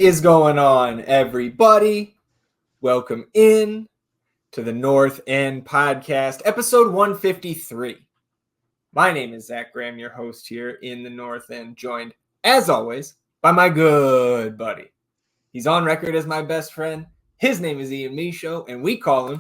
is going on, everybody? Welcome in to the North End Podcast, episode 153. My name is Zach Graham, your host here in the North End, joined, as always, by my good buddy. He's on record as my best friend. His name is Ian Michaud, and we call him...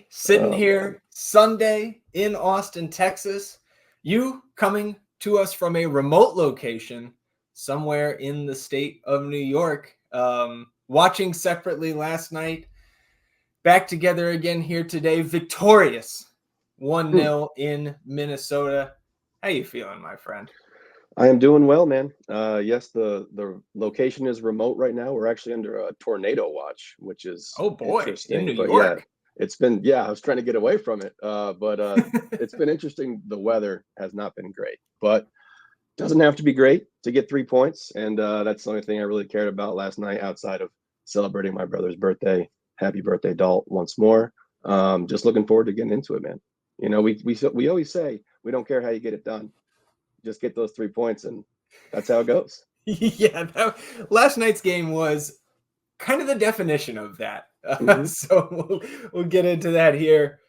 sitting here Sunday in Austin, Texas. You coming to us from a remote location somewhere in the state of New York. Watching separately last night. Back together again here today. Victorious 1-0 in Minnesota. How you feeling, my friend? I am doing well, man. Yes, the location is remote right now. We're actually under a tornado watch, which is interesting. In New York. Yeah, it's been, I was trying to get away from it, but it's been interesting. The weather has not been great, but doesn't have to be great to get 3 points. And that's the only thing I really cared about last night outside of celebrating my brother's birthday. Happy birthday, Dalt, once more. Just looking forward to getting into it, man. You know, we always say we don't care how you get it done. Just get those 3 points, and that's how it goes. Yeah, last night's game was kind of the definition of that. So we'll get into that here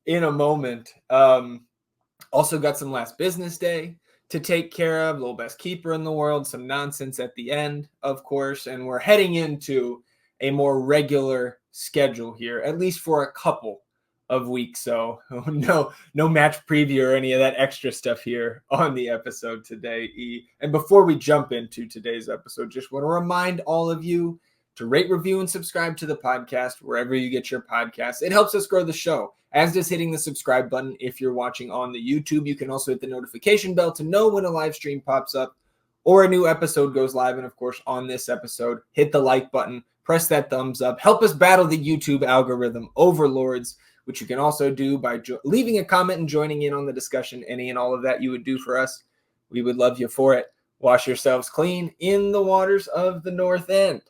in a moment. Also got some last business day to take care of. Little best keeper in the world. Some nonsense at the end, of course. And we're heading into a more regular schedule here, at least for a couple of weeks. So no match preview or any of that extra stuff here on the episode today. And before we jump into today's episode, just want to remind all of you to rate, review, and subscribe to the podcast wherever you get your podcasts. It helps us grow the show, as does hitting the subscribe button if you're watching on the YouTube. You can also hit the notification bell to know when a live stream pops up or a new episode goes live. And of course, on this episode, hit the like button, press that thumbs up, help us battle the YouTube algorithm overlords, which you can also do by leaving a comment and joining in on the discussion. Any and all of that you would do for us, we would love you for it. Wash yourselves clean in the waters of the North End.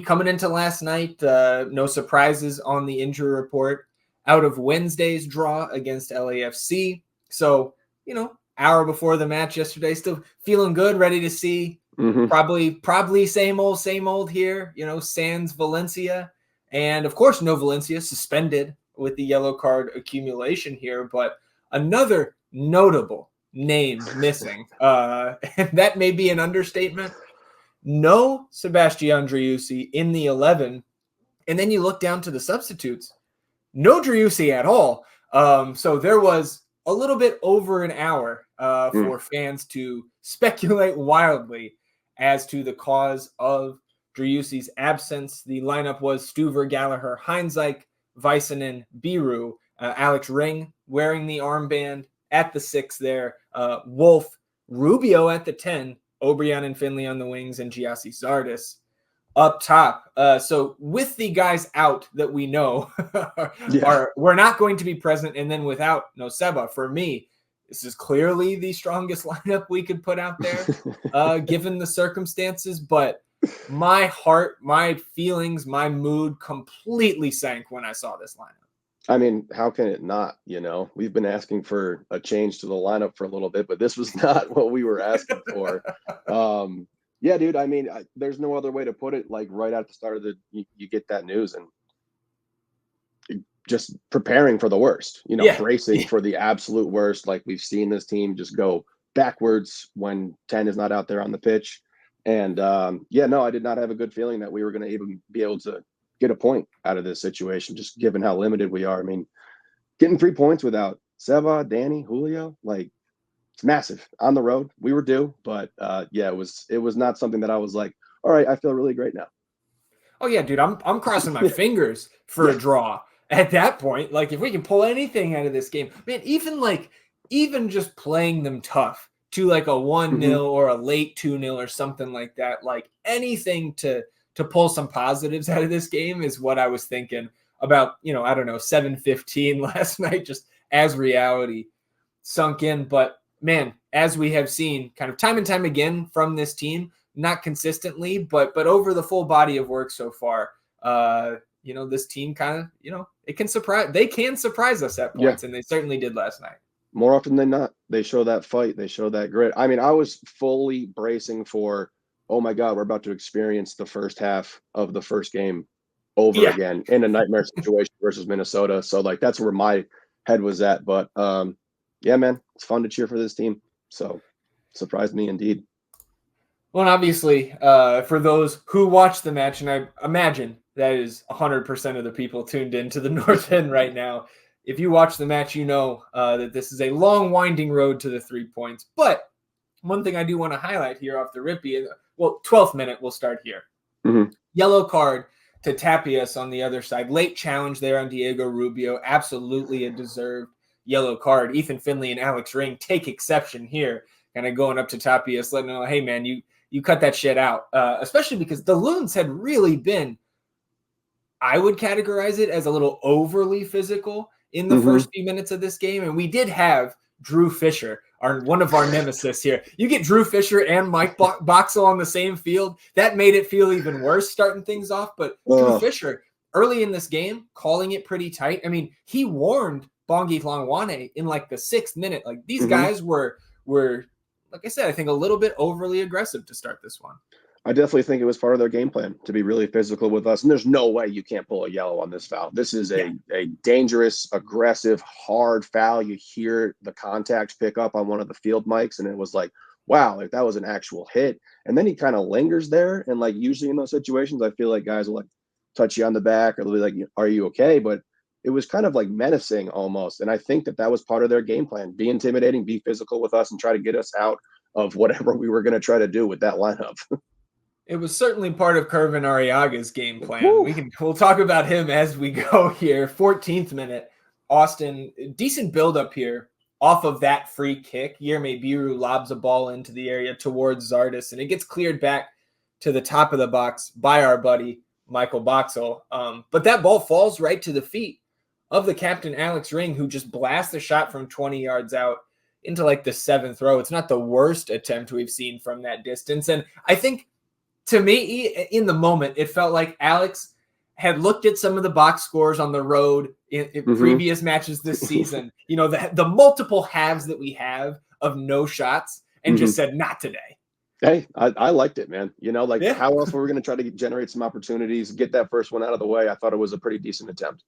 Coming into last night, no surprises on the injury report out of Wednesday's draw against LAFC. So, hour before the match yesterday, still feeling good, ready to see. Probably same old here, sans Valencia. And of course, no Valencia, suspended with the yellow card accumulation here, but another notable name missing. And that may be an understatement. No Sebastian Driussi in the 11. And then you look down to the substitutes. No Driussi at all. So there was a little bit over an hour for fans to speculate wildly as to the cause of Driussi's absence. The lineup was Stuver, Gallagher, Heinzike, Väisänen, Biru, Alex Ring wearing the armband at the 6 there, Wolf, Rubio at the 10, Obrian and Finley on the wings, and Giassi Zardes up top. So with the guys out that we know we're not going to be present, and then without no Seba, for me, this is clearly the strongest lineup we could put out there, given the circumstances. But my heart, my feelings, my mood completely sank when I saw this lineup. I mean, how can it not? We've been asking for a change to the lineup for a little bit, but this was not what we were asking for. Yeah, dude. I mean, there's no other way to put it. Like right at the start of you get that news and just preparing for the worst, bracing for the absolute worst. Like we've seen this team just go backwards when 10 is not out there on the pitch. And I did not have a good feeling that we were going to even be able to get a point out of this situation, just given how limited we are. I mean, getting 3 points without Seva, Danny, Julio, like it's massive on the road. We were due, but it was not something that I was like, all right, I feel really great now. Oh yeah, dude, I'm crossing my fingers for a draw at that point. Like if we can pull anything out of this game, man, even just playing them tough to like a 1-0 or a late 2-0 or something like that, like anything to pull some positives out of this game is what I was thinking about, 7:15 last night, just as reality sunk in. But man, as we have seen kind of time and time again from this team, not consistently, but over the full body of work so far, this team kind of, they can surprise us at points, and they certainly did last night. More often than not, they show that fight. They show that grit. I mean, I was fully bracing for, oh my God, we're about to experience the first half of the first game over again in a nightmare situation versus Minnesota. So like, that's where my head was at. But yeah, man, it's fun to cheer for this team. So surprised me indeed. Well, and obviously, for those who watch the match, and I imagine that is 100% of the people tuned into the North End right now, if you watch the match, you know that this is a long, winding road to the 3 points. But one thing I do want to highlight here off the rippy, 12th minute, we'll start here. Mm-hmm. Yellow card to Tapias on the other side. Late challenge there on Diego Rubio. Absolutely a deserved yellow card. Ethan Finley and Alex Ring take exception here, kind of going up to Tapias, letting him know, hey, man, you cut that shit out, especially because the Loons had really been, I would categorize it as a little overly physical in the first few minutes of this game. And we did have Drew Fischer, one of our nemesis here. You get Drew Fischer and Mike Boxell on the same field. That made it feel even worse starting things off. But Drew Fischer, early in this game, calling it pretty tight. I mean, he warned Bongi Hlongwane in like the 6th minute. Like these guys were like I said, I think a little bit overly aggressive to start this one. I definitely think it was part of their game plan to be really physical with us. And there's no way you can't pull a yellow on this foul. This is a dangerous, aggressive, hard foul. You hear the contact pick up on one of the field mics, and it was like, wow, like that was an actual hit. And then he kind of lingers there. And like usually in those situations, I feel like guys will like touch you on the back or they'll be like, are you okay? But it was kind of like menacing almost. And I think that was part of their game plan. Be intimidating, be physical with us, and try to get us out of whatever we were going to try to do with that lineup. It was certainly part of Kervin Arriaga's game plan. We'll talk about him as we go here. 14th minute, Austin, decent buildup here off of that free kick. Yerme Biru lobs a ball into the area towards Zardes, and it gets cleared back to the top of the box by our buddy Michael Boxell. But that ball falls right to the feet of the captain, Alex Ring, who just blasts the shot from 20 yards out into like the 7th row. It's not the worst attempt we've seen from that distance. And I think, to me, in the moment, it felt like Alex had looked at some of the box scores on the road in previous matches this season, the multiple halves that we have of no shots, and just said, not today. Hey, I liked it, man. How else were we going to try to generate some opportunities, get that first one out of the way? I thought it was a pretty decent attempt.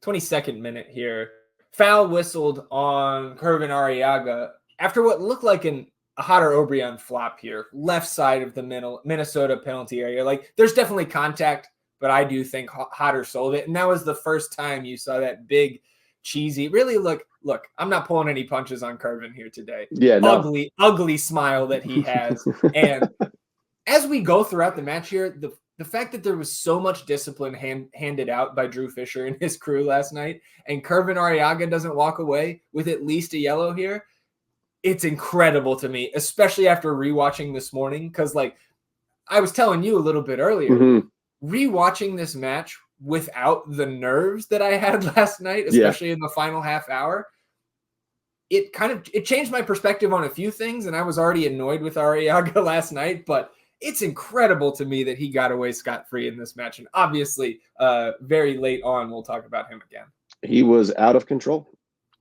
22nd minute here. Foul whistled on Kervin Arriaga after what looked like a Hader Obrian flop here, left side of the Minnesota penalty area. Like, there's definitely contact, but I do think Hader sold it. And that was the first time you saw that big, cheesy, really look, I'm not pulling any punches on Kervin here today. Yeah, no. Ugly smile that he has. And as we go throughout the match here, the fact that there was so much discipline handed out by Drew Fischer and his crew last night, and Kervin Arriaga doesn't walk away with at least a yellow here, it's incredible to me, especially after rewatching this morning. Because, like I was telling you a little bit earlier, rewatching this match without the nerves that I had last night, especially in the final half hour, it changed my perspective on a few things. And I was already annoyed with Arriaga last night, but it's incredible to me that he got away scot-free in this match. And obviously, very late on, we'll talk about him again. He was out of control.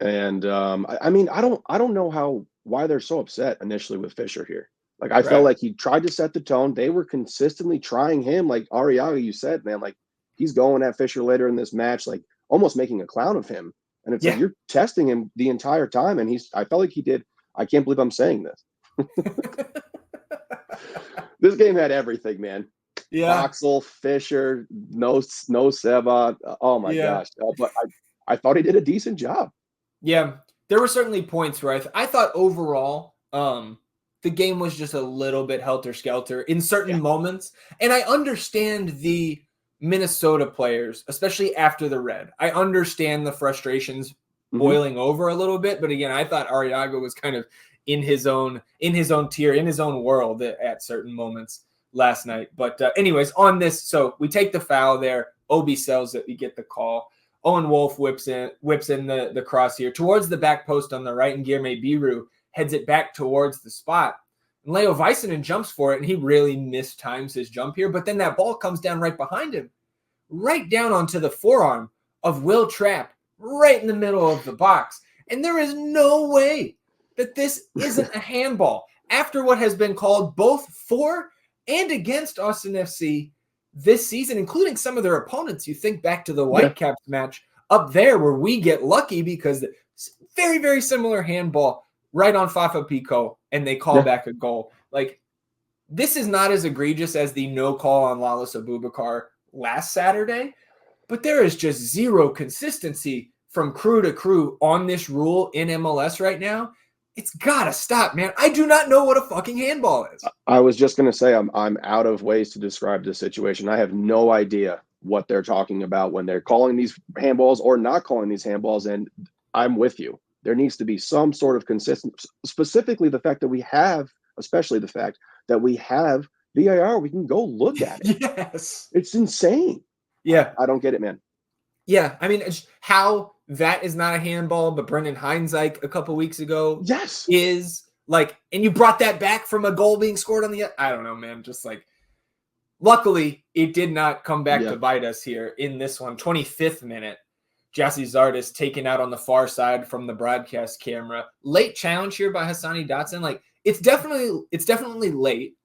And I mean, I don't know why they're so upset initially with Fischer here. Like, I felt like he tried to set the tone. They were consistently trying him. Like Arriaga, you said, man, like he's going at Fischer later in this match, like almost making a clown of him. And it's like, you're testing him the entire time. And I felt like he did. I can't believe I'm saying this. This game had everything, man. Yeah. Boxell, Fischer, no Seba. Oh my gosh. But I thought he did a decent job. Yeah. There were certainly points where I thought overall, the game was just a little bit helter-skelter in certain moments. And I understand the Minnesota players, especially after the red. I understand the frustrations boiling over a little bit. But again, I thought Arriaga was kind of in his own tier, in his own world at certain moments last night. But anyways, on this, so we take the foul there. Obi sells it. We get the call. Owen Wolf whips in the cross here towards the back post on the right, and Yerme Biru heads it back towards the spot. And Leo Väisänen jumps for it, and he really mistimes his jump here. But then that ball comes down right behind him, right down onto the forearm of Will Trapp, right in the middle of the box. And there is no way that this isn't a handball after what has been called both for and against Austin FC this season, including some of their opponents. You think back to the Whitecaps match up there where we get lucky because very, very similar handball right on Fafa Pico, and they call back a goal. Like, this is not as egregious as the no call on Lalas Abubakar last Saturday, but there is just zero consistency from crew to crew on this rule in MLS right now. It's got to stop, man. I do not know what a fucking handball is. I was just going to say I'm out of ways to describe this situation. I have no idea what they're talking about when they're calling these handballs or not calling these handballs, and I'm with you. There needs to be some sort of consistency, specifically the fact that we have, especially the fact that we have VAR. We can go look at it. Yes. It's insane. Yeah. I don't get it, man. Yeah. I mean, it's how that is not a handball, but Brendan Heinzike a couple weeks ago is like, and you brought that back from a goal being scored on the, I don't know, man. Just like, luckily it did not come back to bite us here in this one. 25th minute. Jassy Zardes taken out on the far side from the broadcast camera. Late challenge here by Hassani Dotson. Like, it's definitely late.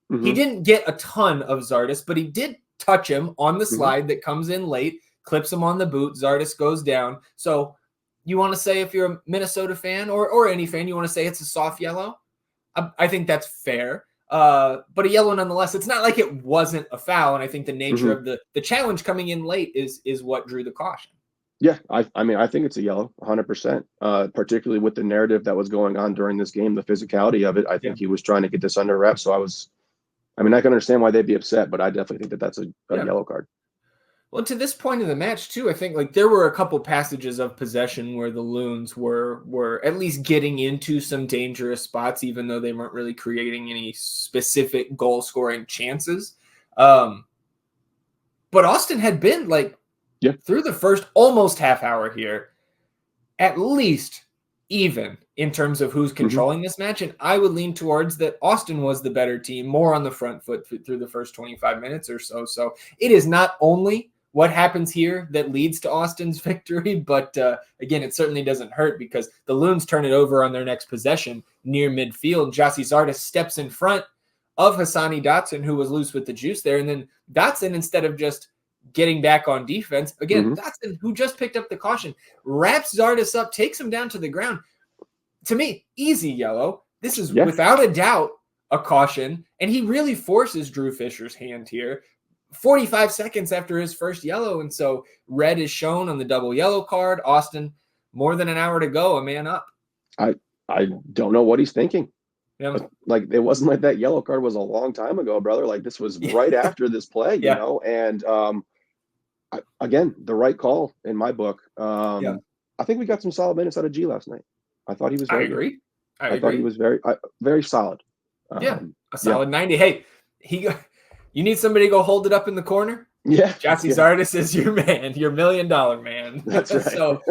Mm-hmm. He didn't get a ton of Zardes, but he did touch him on the slide that comes in late, clips him on the boot. Zardes goes down. So you want to say, if you're a Minnesota fan or any fan, you want to say it's a soft yellow? I think that's fair. But a yellow nonetheless. It's not like it wasn't a foul. And I think the nature of the challenge coming in late is what drew the caution. Yeah, I mean, I think it's a yellow, 100%, particularly with the narrative that was going on during this game, the physicality of it. I think he was trying to get this under wraps. So I can understand why they'd be upset, but I definitely think that that's a yellow card. Well, to this point in the match, too, I think like there were a couple passages of possession where the Loons were at least getting into some dangerous spots, even though they weren't really creating any specific goal-scoring chances. But Austin had been like, through the first almost half hour here, at least even in terms of who's controlling this match. And I would lean towards that Austin was the better team, more on the front foot through the first 25 minutes or so. So it is not only what happens here that leads to Austin's victory, but again, it certainly doesn't hurt because the Loons turn it over on their next possession near midfield. Jassy Zardes steps in front of Hassani Dotson, who was loose with the juice there. And then Dotson, instead of just getting back on defense, again, Dotson, who just picked up the caution, wraps Zardes up, takes him down to the ground. To me, easy yellow. This is without a doubt a caution, and he really forces Drew Fischer's hand here 45 seconds after his first yellow, and so red is shown on the double yellow card. Austin, more than an hour to go, a man up. I don't know what he's thinking. Yeah. Like, it wasn't like that yellow card was a long time ago, brother. Like, this was right after this play, you know, and again, the right call in my book. I think we got some solid minutes out of G last night. I thought he was very good. I agree. Thought he was very solid. A solid 90. Hey, you need somebody to go hold it up in the corner? Yeah. Jassy Zardes is your man, your $1 million man. That's right. So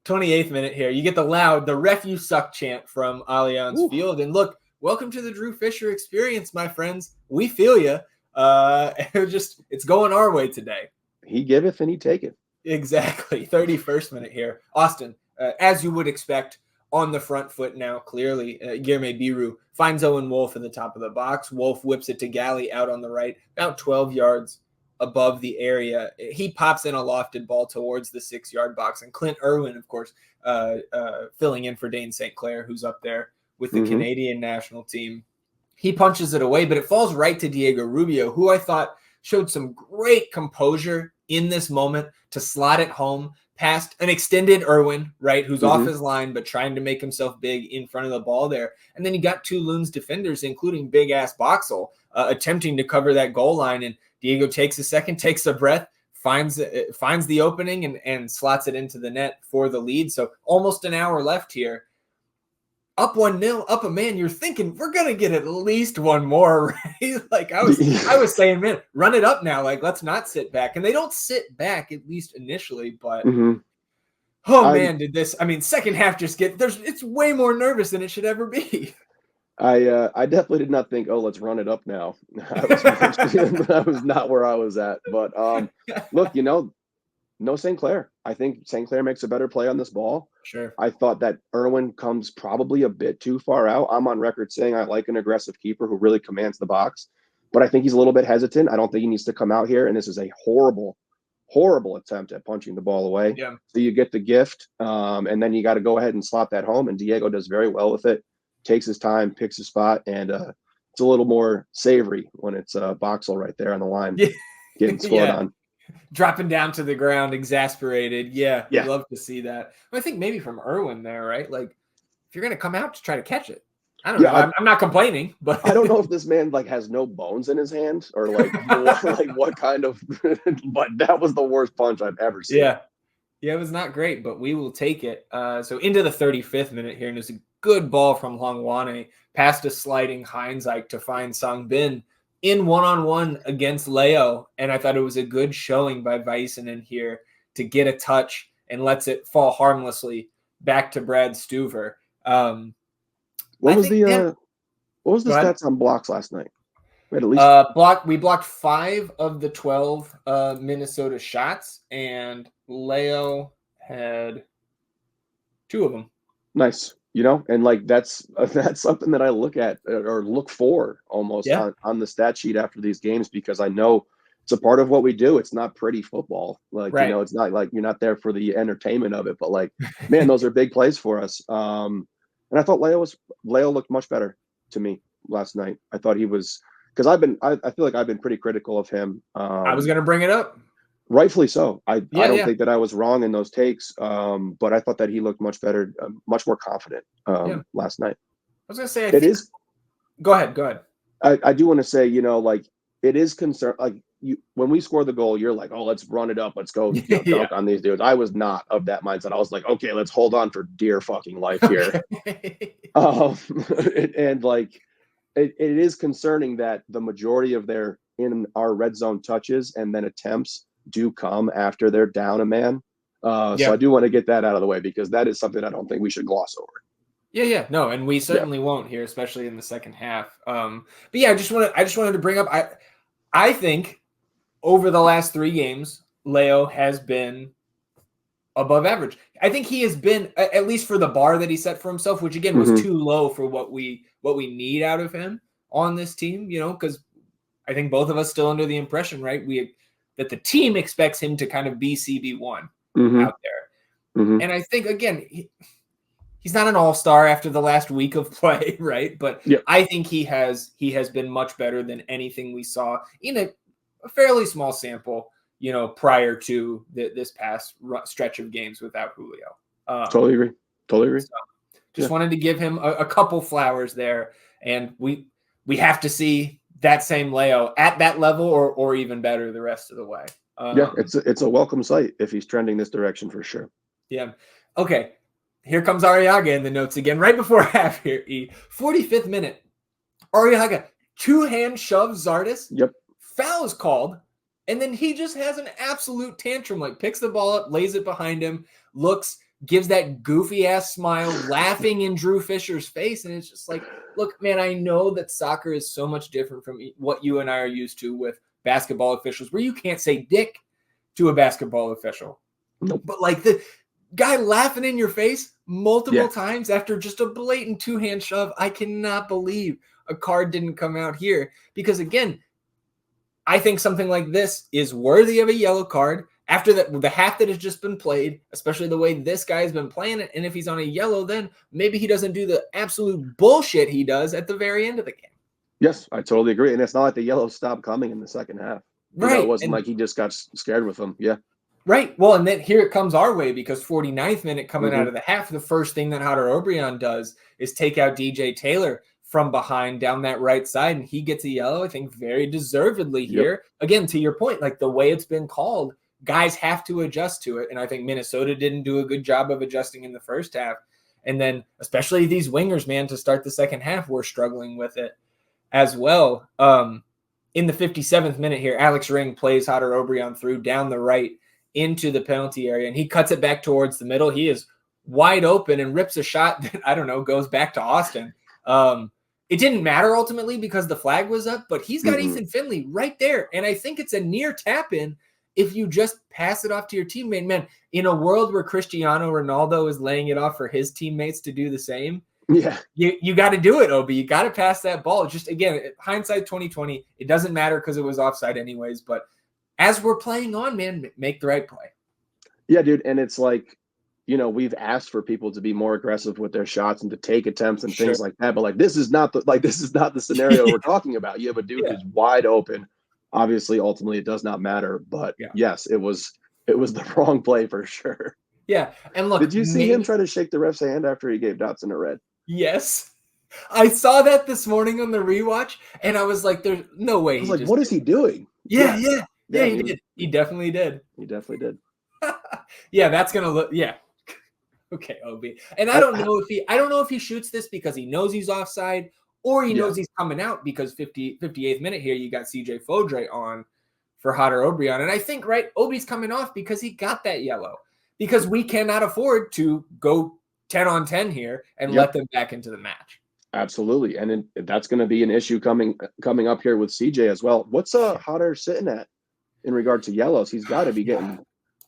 28th minute here. You get the ref you suck chant from Allianz Field. And look, welcome to the Drew Fischer experience, my friends. We feel you. It's going our way today. He giveth and he taketh. Exactly. 31st minute here. Austin, as you would expect, on the front foot now, clearly. Guilherme Biru finds Owen Wolf in the top of the box. Wolf whips it to Galley out on the right, about 12 yards above the area. He pops in a lofted ball towards the 6-yard box. And Clint Irwin, of course, filling in for Dane St. Clair, who's up there with the Canadian national team. He punches it away, but it falls right to Diego Rubio, who I thought showed some great composure in this moment to slot it home past an extended Irwin, right, who's off his line, but trying to make himself big in front of the ball there. And then you got two Loons defenders, including big-ass Boxall, attempting to cover that goal line. And Diego takes a second, takes a breath, finds the opening and slots it into the net for the lead. So almost an hour left here. Up 1-0, up a man, you're thinking we're going to get at least one more, right? Like I was saying, man, run it up now. Like, let's not sit back. And they don't sit back, at least initially, but second half it's way more nervous than it should ever be. I definitely did not think, oh, let's run it up now. That was not where I was at. But look, no St. Clair. I think St. Clair makes a better play on this ball. Sure. I thought that Irwin comes probably a bit too far out. I'm on record saying I like an aggressive keeper who really commands the box, but I think he's a little bit hesitant. I don't think he needs to come out here. And this is a horrible, horrible attempt at punching the ball away. Yeah. So you get the gift, and then you got to go ahead and slot that home. And Diego does very well with it, takes his time, picks his spot, and it's a little more savory when it's Boxall right there on the line getting scored on. Dropping down to the ground, exasperated. Yeah, Yeah. I'd love to see that. I think maybe from Irwin there, right? Like, if you're going to come out to try to catch it, I don't know. I'm not complaining, but I don't know if this man like has no bones in his hand or like what kind of. But that was the worst punch I've ever seen. Yeah, it was not great, but we will take it. So into the 35th minute here, and it's a good ball from Hlongwane past a sliding Heinzike to find Sang Bin in one-on-one against Leo, and I thought it was a good showing by Väisänen here to get a touch and lets it fall harmlessly back to Brad Stuver. What was the stats on blocks last night? We had at least we blocked 5 of the 12 Minnesota shots, and Leo had 2 of them. Nice. And like that's something that I look at or look for almost on the stat sheet after these games, because I know it's a part of what we do. It's not pretty football. Like, it's not like you're not there for the entertainment of it, but like, man, those are big plays for us. And I thought Leo looked much better to me last night. I thought he was, because I feel like I've been pretty critical of him. I was going to bring it up. Rightfully so. I don't think that I was wrong in those takes, but I thought that he looked much better, much more confident last night. I was going to say, Go ahead. I do want to say, like it is concern. Like when we score the goal, you're like, oh, let's run it up, let's go dunk on these dudes. I was not of that mindset. I was like, okay, let's hold on for dear fucking life here. And like it is concerning that the majority of their in our red zone touches and then attempts do come after they're down a man. So I do want to get that out of the way, because that is something I don't think we should gloss over. Yeah. No, and we certainly won't here, especially in the second half. But yeah, I just wanted to bring up, I think over the last 3 games, Leo has been above average. I think he has been, at least for the bar that he set for himself, which again was too low for what we need out of him on this team, because I think both of us still under the impression, right? That the team expects him to kind of be CB1 out there. And I think, again, he's not an all-star after the last week of play, right? But I think he has been much better than anything we saw in a fairly small sample, prior to this past stretch of games without Julio. Totally agree. So just wanted to give him a couple flowers there. And we have to see that same Leo at that level or even better the rest of the way. It's a welcome sight if he's trending this direction for sure. Yeah. Okay. Here comes Arriaga in the notes again, right before half here. 45th minute. Arriaga, 2-hand shove Zardes. Yep. Foul is called. And then he just has an absolute tantrum, like picks the ball up, lays it behind him, looks, gives that goofy ass smile, laughing in Drew Fischer's face. And it's just like, look, man, I know that soccer is so much different from what you and I are used to with basketball officials, where you can't say dick to a basketball official. Nope. But like the guy laughing in your face multiple times after just a blatant 2-hand shove, I cannot believe a card didn't come out here. Because again, I think something like this is worthy of a yellow card after the half that has just been played, especially the way this guy has been playing it. And if he's on a yellow, then maybe he doesn't do the absolute bullshit he does at the very end of the game. Yes, I totally agree. And it's not like the yellow stopped coming in the second half. Right. It wasn't like he just got scared with them. Yeah. Right. Well, and then here it comes our way, because 49th minute coming out of the half, the first thing that Hader Obrian does is take out DJ Taylor from behind down that right side, and he gets a yellow, I think very deservedly here. Again, to your point, like the way it's been called, guys have to adjust to it. And I think Minnesota didn't do a good job of adjusting in the first half. And then especially these wingers, man, to start the second half, we're struggling with it as well. In the 57th minute here, Alex Ring plays Hader Obrian through down the right into the penalty area, and he cuts it back towards the middle. He is wide open and rips a shot that, I don't know, goes back to Austin. it didn't matter ultimately because the flag was up, but he's got Mhm. Ethan Finley right there. And I think it's a near tap in if you just pass it off to your teammate. Man, in a world where Cristiano Ronaldo is laying it off for his teammates to do the same, Yeah. you got to do it, Obi. You got to pass that ball. Just again, hindsight 2020, it doesn't matter because it was offside anyways. But as we're playing on, man, make the right play. Yeah, dude. And it's like, we've asked for people to be more aggressive with their shots and to take attempts and things like that. But like, this is not the scenario we're talking about. You have a dude who's wide open. Obviously, ultimately, it does not matter. But yes, it was the wrong play for sure. Yeah. And look, did you see him try to shake the ref's hand after he gave Dotson a red? Yes. I saw that this morning on the rewatch, and I was like, there's no way. I was like, what is he doing? Yeah, he did. He definitely did. He definitely did. Yeah, that's going to look, yeah. Okay, Obi. And I don't know if he shoots this because he knows he's offside or he knows he's coming out because 58th minute here, you got CJ Fodre on for Hodder Obrion. And I think, right, Obi's coming off because he got that yellow because we cannot afford to go 10 on 10 here and let them back into the match. Absolutely. And that's going to be an issue coming up here with CJ as well. What's Hodder sitting at in regard to yellows? He's got to be getting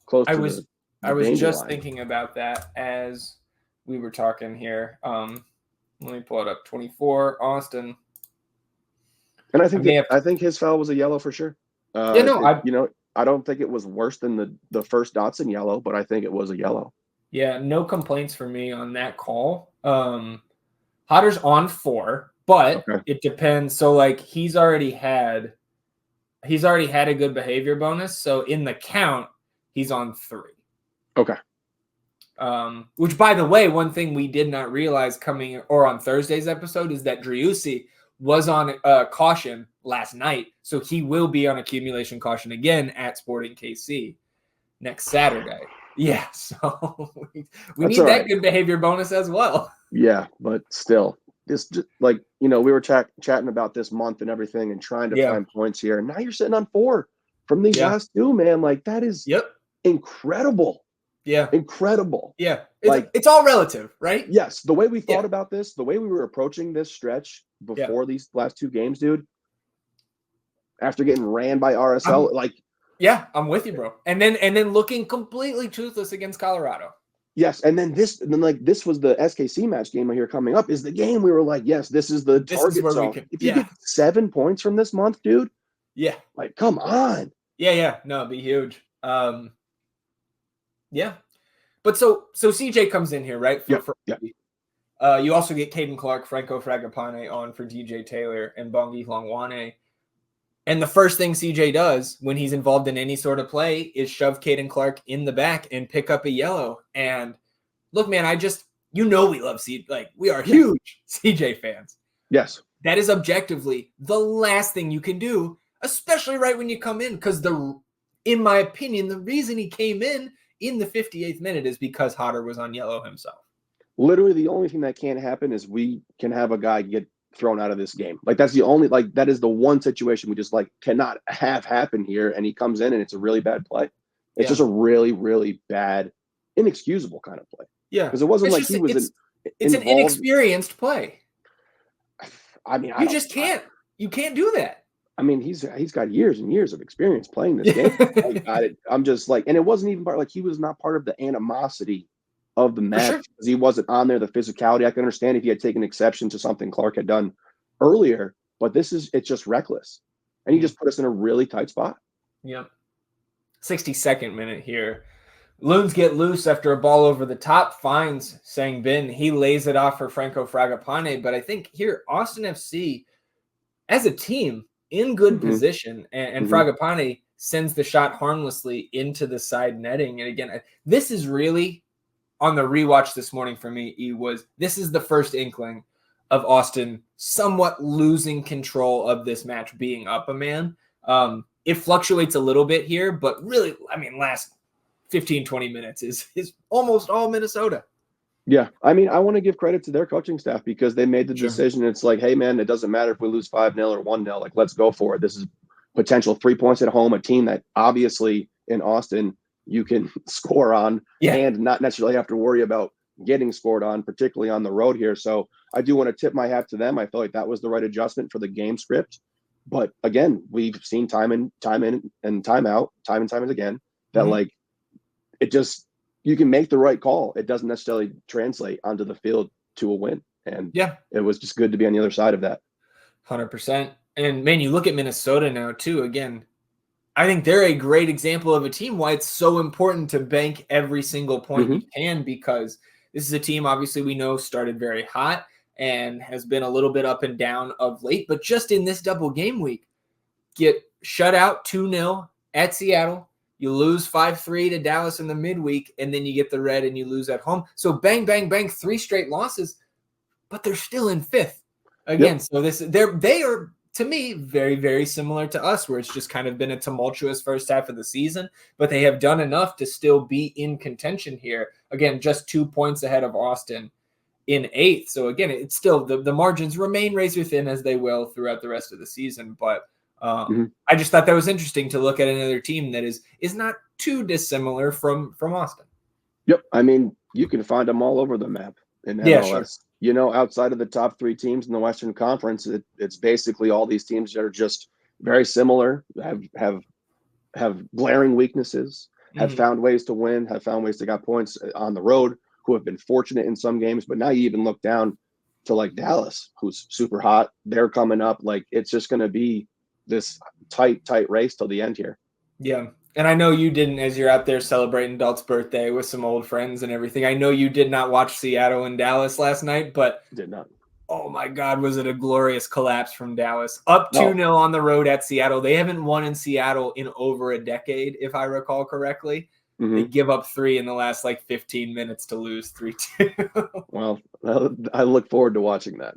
close to the I was just line. thinking about that as we were talking here. Let me pull it up. 24, Austin. And I think his foul was a yellow for sure. I don't think it was worse than the first Dotson yellow, but I think it was a yellow. Yeah, no complaints for me on that call. Hodder's on 4, but it depends. So like he's already had a good behavior bonus. So in the count, he's on 3. Okay. Which, by the way, one thing we did not realize on Thursday's episode is that Driussi was on caution last night, so he will be on accumulation caution again at Sporting KC next Saturday. Yeah, so we need that good behavior bonus as well. Yeah, but still, this just like we were chatting about this month and everything, and trying to find points here, and now you're sitting on 4 from these last 2, man. Like that is incredible. Yeah. Incredible. Yeah. It's all relative, right? Yes. The way we thought about this, the way we were approaching this stretch before these last 2 games, dude, after getting ran by RSL, I'm with you, bro. And then looking completely toothless against Colorado. Yes. And then this was the SKC match game here coming up is the game we were like, yes, this is the target zone. If you get 7 points from this month, dude. Yeah. Like, come on. Yeah. No, it'd be huge. Yeah. But so CJ comes in here, right? You also get Caden Clark, Franco Fragapane on for DJ Taylor and Bongi Hlongwane. And the first thing CJ does when he's involved in any sort of play is shove Caden Clark in the back and pick up a yellow. And look, man, we love CJ. Like, we are huge CJ fans. Yes. That is objectively the last thing you can do, especially right when you come in. Because in my opinion, the reason he came in the 58th minute is because Hodder was on yellow himself. Literally, the only thing that can't happen is we can have a guy get thrown out of this game. Like that's the only that is the one situation we just cannot have happen here. And he comes in and it's a really bad play. It's just a really, really bad, inexcusable kind of play. Yeah, because it wasn't he was. It's an inexperienced play. I mean, you can't do that. I mean, he's got years and years of experience playing this game. I'm just and it wasn't even he was not part of the animosity of the match because he wasn't on there. The physicality, I can understand if he had taken exception to something Clark had done earlier, but it's just reckless, and he just put us in a really tight spot. Yep. 62nd minute here. Loons get loose after a ball over the top, finds Sangbin. He lays it off for Franco Fragapane, but I think here Austin FC as a team in good position, and Fragapane sends the shot harmlessly into the side netting. And again, this is really on the rewatch this morning for me. This is the first inkling of Austin somewhat losing control of this match, being up a man. It fluctuates a little bit here, but really, I mean, last 15, 20 minutes is almost all Minnesota. Yeah. I mean, I want to give credit to their coaching staff because they made the decision. It's like, hey, man, it doesn't matter if we lose 5-0 or 1-0. Let's go for it. This is potential 3 points at home, a team that obviously in Austin you can score on and not necessarily have to worry about getting scored on, particularly on the road here. So I do want to tip my hat to them. I feel like that was the right adjustment for the game script. But again, we've seen time in and time out, time and time again, that like it just, you can make the right call. It doesn't necessarily translate onto the field to a win. And it was just good to be on the other side of that. 100%. And man, you look at Minnesota now too. Again, I think they're a great example of a team why it's so important to bank every single point you can, because this is a team, obviously, we know started very hot and has been a little bit up and down of late. But just in this double game week, get shut out 2-0 at Seattle. You lose 5-3 to Dallas in the midweek, and then you get the red and you lose at home. So bang, bang, bang, 3 straight losses, but they're still in 5th again. So they are, to me, very, very similar to us, where it's just kind of been a tumultuous first half of the season, but they have done enough to still be in contention here. Again, just 2 points ahead of Austin in 8th. So again, it's still the margins remain razor thin, as they will throughout the rest of the season. But I just thought that was interesting to look at another team that is not too dissimilar from Austin. Yep. I mean, you can find them all over the map in MLS. Sure. You know, outside of the top 3 teams in the Western Conference, it's basically all these teams that are just very similar, have glaring weaknesses, have found ways to win, have found ways to get points on the road, who have been fortunate in some games. But now you even look down to like Dallas, who's super hot. They're coming up. Like, it's just going to be this tight race till the end here. Yeah. And I know you didn't, as you're out there celebrating Dalt's birthday with some old friends and everything. I know you did not watch Seattle and Dallas last night, but did not. Oh my God, was it a glorious collapse from Dallas? Up 2-0 on the road at Seattle. They haven't won in Seattle in over a decade, if I recall correctly. They give up 3 in the last 15 minutes to lose 3-2. Well, I look forward to watching that.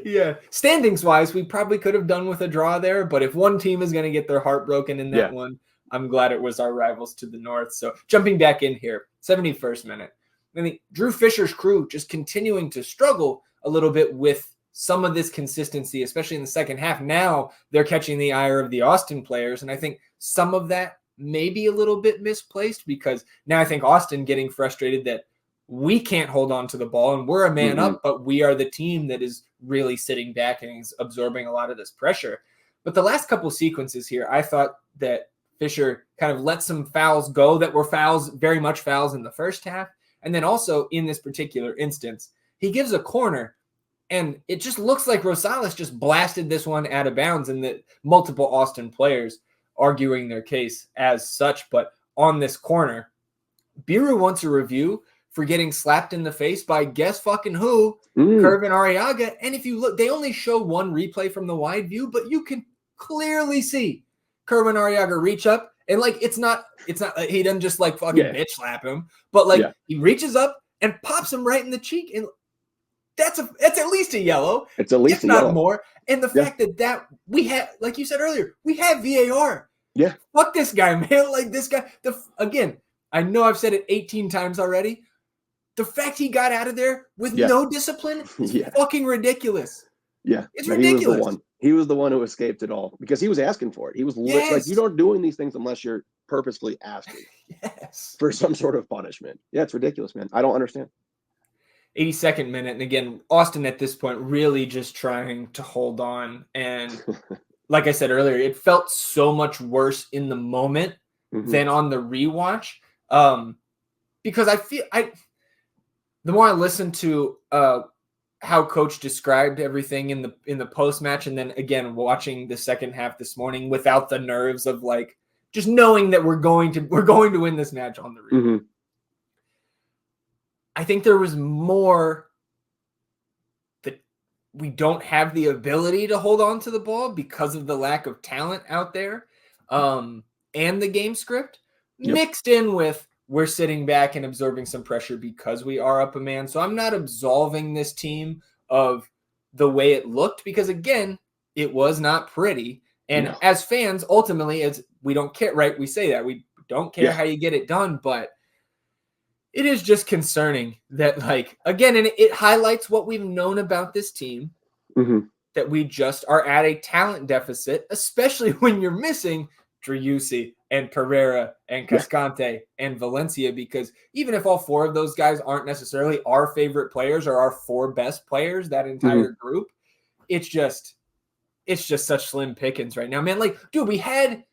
Yeah. Standings wise, we probably could have done with a draw there, but if one team is going to get their heart broken in that one, I'm glad it was our rivals to the north. So jumping back in here, 71st minute. I mean, Drew Fischer's crew just continuing to struggle a little bit with some of this consistency, especially in the second half. Now they're catching the ire of the Austin players. And I think some of that may be a little bit misplaced, because now I think Austin getting frustrated that we can't hold on to the ball and we're a man up, but we are the team that is really sitting back and is absorbing a lot of this pressure. But the last couple sequences here, I thought that Fischer kind of let some fouls go that were fouls, very much fouls in the first half. And then also in this particular instance, he gives a corner and it just looks like Rosales just blasted this one out of bounds, and that multiple Austin players arguing their case as such. But on this corner, Biru wants a review for getting slapped in the face by guess fucking who, Kervin Arriaga. And if you look, they only show one replay from the wide view, but you can clearly see Kervin Arriaga reach up, and it's not he doesn't just fucking bitch slap him, but he reaches up and pops him right in the cheek, and that's at least a yellow. It's at least if not more. And the fact that we have, like you said earlier, we have VAR. Yeah. Fuck this guy, man. This guy, again, I know I've said it 18 times already. The fact he got out of there with no discipline is fucking ridiculous. Yeah. It's ridiculous. He was the one who escaped it all, because he was asking for it. He was like, you don't doing these things unless you're purposefully asking for some sort of punishment. Yeah, it's ridiculous, man. I don't understand. 82nd minute. And again, Austin at this point really just trying to hold on. And like I said earlier, it felt so much worse in the moment than on the rewatch. Because the more I listen to how Coach described everything in the post match, and then again watching the second half this morning without the nerves of just knowing that we're going to win this match on the rewatch. I think there was more that we don't have the ability to hold on to the ball because of the lack of talent out there, and the game script mixed in with we're sitting back and absorbing some pressure because we are up a man. So I'm not absolving this team of the way it looked, because again, it was not pretty. And as fans, ultimately, as we don't care, right? We say that we don't care how you get it done, but it is just concerning that, again, and it highlights what we've known about this team, that we just are at a talent deficit, especially when you're missing Driussi and Pereira and Cascante and Valencia, because even if all four of those guys aren't necessarily our favorite players or our four best players, that entire group, it's just such slim pickings right now, man. Like, dude, we had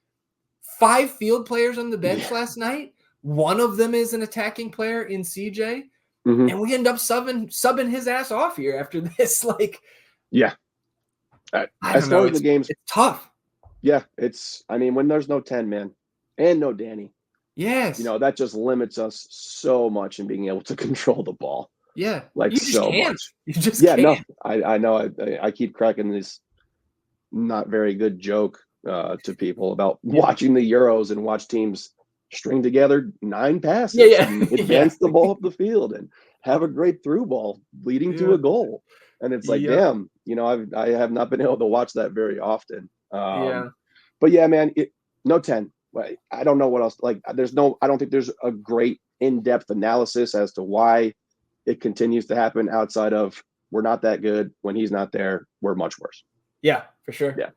5 field players on the bench last night. One of them is an attacking player in CJ, and we end up subbing his ass off here after this. Like, as far as the game's, it's tough. Yeah, when there's no 10 man and no Danny, that just limits us so much in being able to control the ball. Yeah, like you just so can't. much. You just can't. No, I know. I keep cracking this not very good joke to people about watching the Euros and watch teams string together 9 passes and advance the ball up the field and have a great through ball leading to a goal. And it's like, damn, I have not been able to watch that very often. But yeah, man, no 10. I don't know what else. Like, I don't think there's a great in-depth analysis as to why it continues to happen outside of we're not that good. When he's not there, we're much worse. Yeah, for sure. Yeah.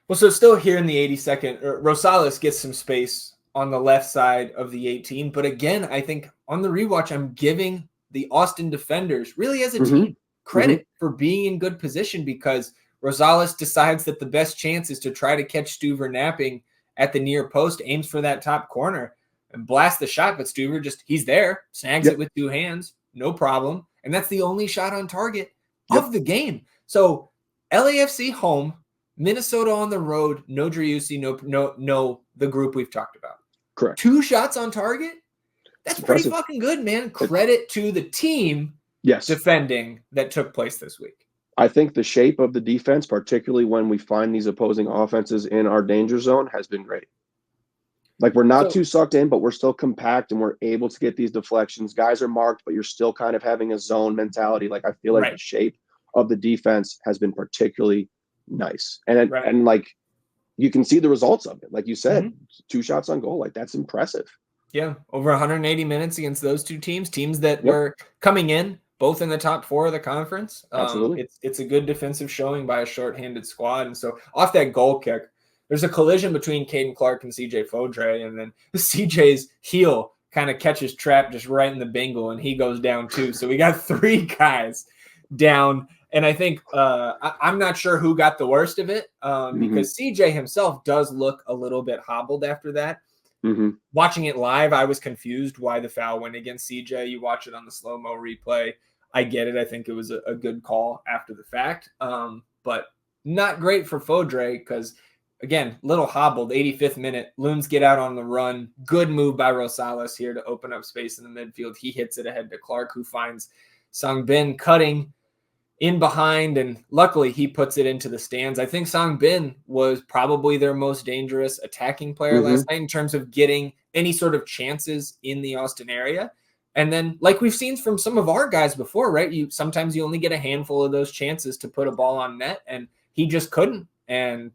Well, so still here in the 82nd, Rosales gets some space on the left side of the 18. But again, I think on the rewatch, I'm giving the Austin defenders, really as a team, credit for being in good position, because Rosales decides that the best chance is to try to catch Stuver napping at the near post, aims for that top corner and blasts the shot. But Stuver he's there, snags it with 2 hands, no problem. And that's the only shot on target of the game. So LAFC home, Minnesota on the road, no Driussi, no the group we've talked about. Correct. 2 shots on target. That's pretty fucking good, man. Credit to the team defending that took place this week. I think the shape of the defense, particularly when we find these opposing offenses in our danger zone, has been great. Like, we're not too sucked in, but we're still compact and we're able to get these deflections. Guys are marked, but you're still kind of having a zone mentality. Like, I feel like the shape of the defense has been particularly nice. And like, you can see the results of it. Like you said, 2 shots on goal. Like, that's impressive. Yeah. Over 180 minutes against those 2 teams that were coming in both in the top 4 of the conference. Absolutely. It's a good defensive showing by a shorthanded squad. And so off that goal kick, there's a collision between Caden Clark and CJ Fodre, and then CJ's heel kind of catches Trap just right in the bingle, and he goes down too. So we got 3 guys down. And I think I'm not sure who got the worst of it, because CJ himself does look a little bit hobbled after that. Watching it live, I was confused why the foul went against CJ. You watch it on the slow-mo replay. I get it. I think it was a good call after the fact, but not great for Fodre because, again, little hobbled. 85th minute, Loons get out on the run. Good move by Rosales here to open up space in the midfield. He hits it ahead to Clark, who finds Sangbin cutting in behind, and luckily he puts it into the stands. I think Sangbin was probably their most dangerous attacking player last night in terms of getting any sort of chances in the Austin area. And then, like we've seen from some of our guys before, right? Sometimes you only get a handful of those chances to put a ball on net, and he just couldn't. And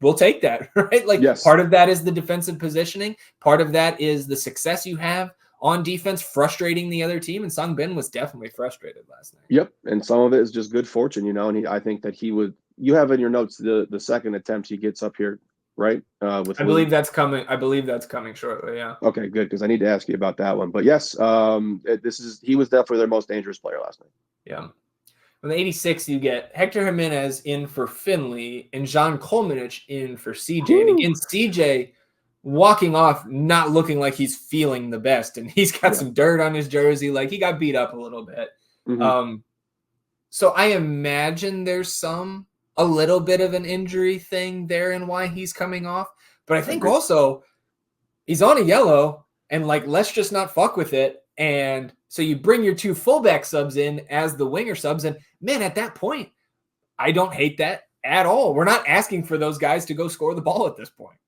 we'll take that, right? Like, part of that is the defensive positioning. Part of that is the success you have on defense, frustrating the other team. And Sangbin was definitely frustrated last night. Yep. And some of it is just good fortune, and I think that you have in your notes the second attempt he gets up here, right? I believe that's coming. I believe that's coming shortly. Yeah. Okay, good. Because I need to ask you about that one. But yes, he was definitely their most dangerous player last night. Yeah. On the 86th, you get Hector Jimenez in for Finley and Jean Kolmanich in for CJ. And again, CJ walking off, not looking like he's feeling the best. And he's got some dirt on his jersey. Like, he got beat up a little bit. So I imagine there's a little bit of an injury thing there and why he's coming off. But I think also he's on a yellow, and like, let's just not fuck with it. And so you bring your 2 fullback subs in as the winger subs. And man, at that point, I don't hate that at all. We're not asking for those guys to go score the ball at this point.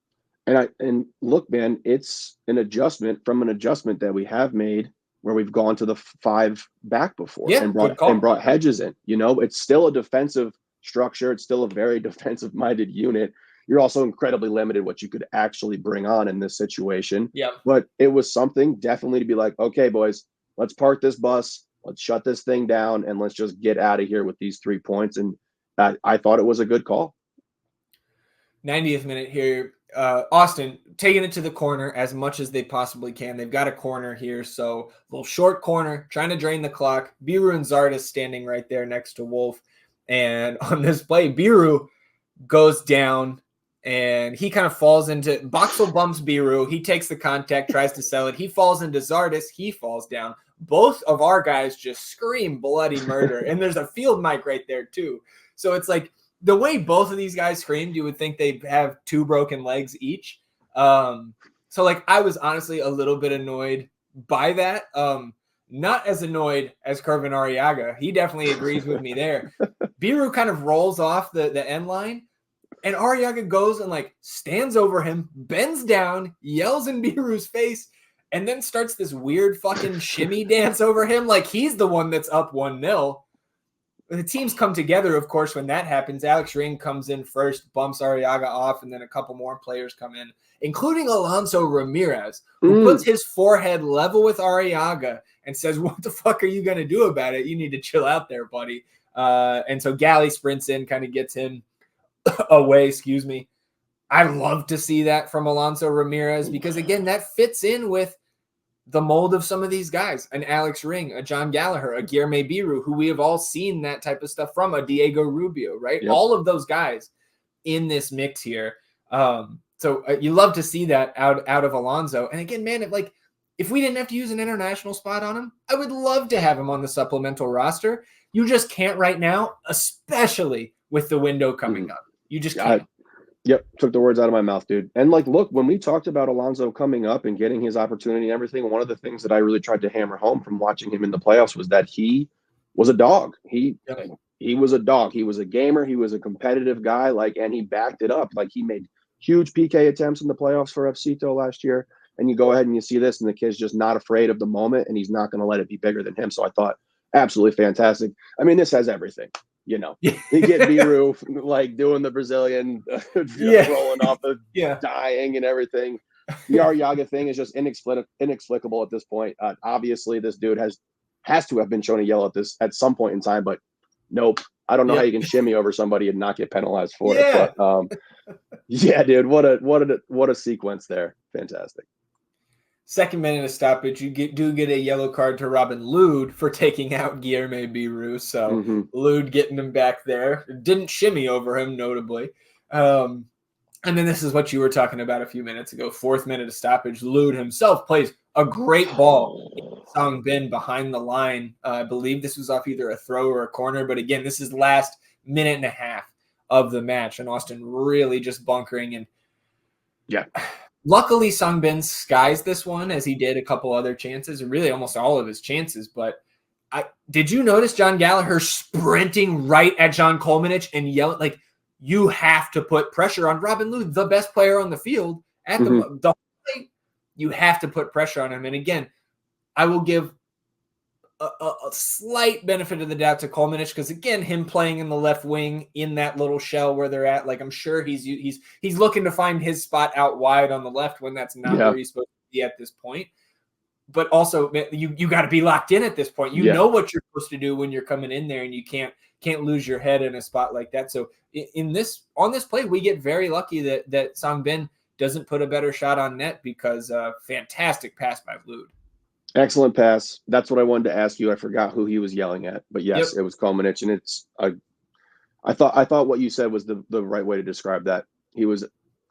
And look, man, it's an adjustment that we have made where we've gone to the 5 back before and brought Hedges in. It's still a defensive structure. It's still a very defensive minded unit. You're also incredibly limited what you could actually bring on in this situation. Yeah. But it was something definitely to be like, okay, boys, let's park this bus. Let's shut this thing down and let's just get out of here with these 3 points. And I thought it was a good call. 90th minute here. Austin taking it to the corner as much as they possibly can. They've got a corner here, so a little short corner, trying to drain the clock. Biru and Zardes standing right there next to Wolf. And on this play, Biru goes down, and he kind of falls into Boxel bumps Biru. He takes the contact, tries to sell it. He falls into Zardes. He falls down. Both of our guys just scream bloody murder. And there's a field mic right there too. So it's like the way both of these guys screamed, you would think they have 2 broken legs each. So like I was honestly a little bit annoyed by that. Not as annoyed as Kervin Arriaga. He definitely agrees with me there. Biru kind of rolls off the end line, and Arriaga goes and like stands over him, bends down, yells in Biru's face, and then starts this weird fucking shimmy dance over him like he's the one that's up 1-0. The teams come together, of course, when that happens. Alex Ring comes in first, bumps Arriaga off, and then a couple more players come in, including Alonso Ramirez, who puts his forehead level with Arriaga and says, "What the fuck are you going to do about it? You need to chill out there, buddy." And so Galley sprints in, kind of gets him away, I love to see that from Alonso Ramirez because, again, that fits in with the mold of some of these guys, an Alex Ring, a John Gallagher, a Guilherme Biru, who we have all seen that type of stuff from, a Diego Rubio, right? Yep. All of those guys in this mix here. So you love to see that out of Alonso. And again, man, if we didn't have to use an international spot on him, I would love to have him on the supplemental roster. You just can't right now, especially with the window coming up. You just can't. Yep, took the words out of my mouth, dude. And like, look, when we talked about Alonso coming up and getting his opportunity and everything, one of the things that I really tried to hammer home from watching him in the playoffs was that he was a dog. He was a dog. He was a gamer. He was a competitive guy, and he backed it up. Like, he made huge PK attempts in the playoffs for FCito last year. And you go ahead and you see this, and the kid's just not afraid of the moment, and he's not going to let it be bigger than him. So I thought, absolutely fantastic. I mean, this has everything. You get Biru doing the Brazilian, rolling off the dying and everything. The Arriaga thing is just inexplicable at this point. Obviously, this dude has to have been shown a yellow at some point in time, but nope. I don't know how you can shimmy over somebody and not get penalized for it. But dude, what a sequence there. Fantastic. Second minute of stoppage, you do get a yellow card to Robin Lod for taking out Guilherme Biru. So Lod getting him back there. Didn't shimmy over him, notably. And then this is what you were talking about a few minutes ago. 4th minute of stoppage. Lod himself plays a great ball. Song Bin behind the line. I believe this was off either a throw or a corner. But again, this is last minute and a half of the match. And Austin really just bunkering. And luckily, Song Bin skies this one as he did a couple other chances, really almost all of his chances. But did you notice John Gallagher sprinting right at John Kolmanich and yelling, you have to put pressure on Robin Lod, the best player on the field at the plate. You have to put pressure on him. And again, I will give a slight benefit of the doubt to Kolmanich because, again, him playing in the left wing in that little shell where they're at, I'm sure he's looking to find his spot out wide on the left when that's not where he's supposed to be at this point. But also, you got to be locked in at this point. You know what you're supposed to do when you're coming in there, and you can't lose your head in a spot like that. So on this play, we get very lucky that Song Bin doesn't put a better shot on net because fantastic pass by Lod. Excellent pass. That's what I wanted to ask you. I forgot who he was yelling at, but yes, it was Kolmanich, and it's I thought what you said was the right way to describe that. He was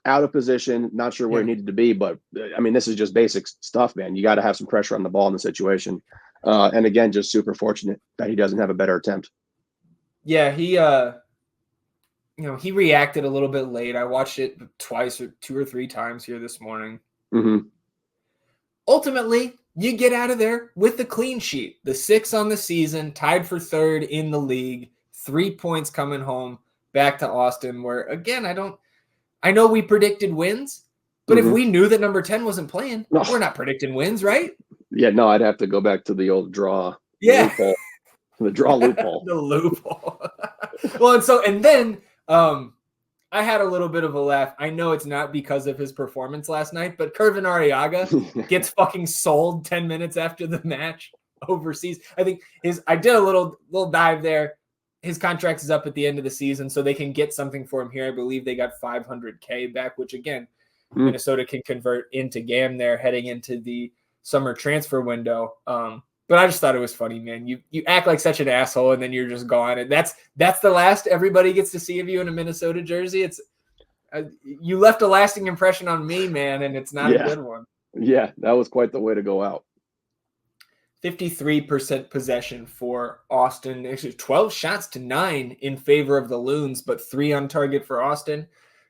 out of position, not sure where he needed to be, but I mean, this is just basic stuff, man. You got to have some pressure on the ball in the situation, and again, just super fortunate that he doesn't have a better attempt. Yeah, he he reacted a little bit late. I watched it twice or 2 or 3 times here this morning. Ultimately, you get out of there with the clean sheet. The 6 on the season, tied for 3rd in the league, 3 points coming home back to Austin, where, again, I know we predicted wins, but if we knew that number 10 wasn't playing, we're not predicting wins, right? Yeah, no, I'd have to go back to the old draw. Loophole. The draw loophole. The loophole. Well, and then I had a little bit of a laugh. I know it's not because of his performance last night, but Kervin Arriaga gets fucking sold 10 minutes after the match overseas. I think I did a little dive there. His contract is up at the end of the season, so they can get something for him here. I believe they got $500K back, which, again, Minnesota can convert into GAM there heading into the summer transfer window. But I just thought it was funny, man. You act like such an asshole and then you're just gone. And that's the last everybody gets to see of you in a Minnesota jersey. It's you left a lasting impression on me, man, and it's not a good one. Yeah, that was quite the way to go out. 53% possession for Austin. Actually, 12 shots to 9 in favor of the Loons, but 3 on target for Austin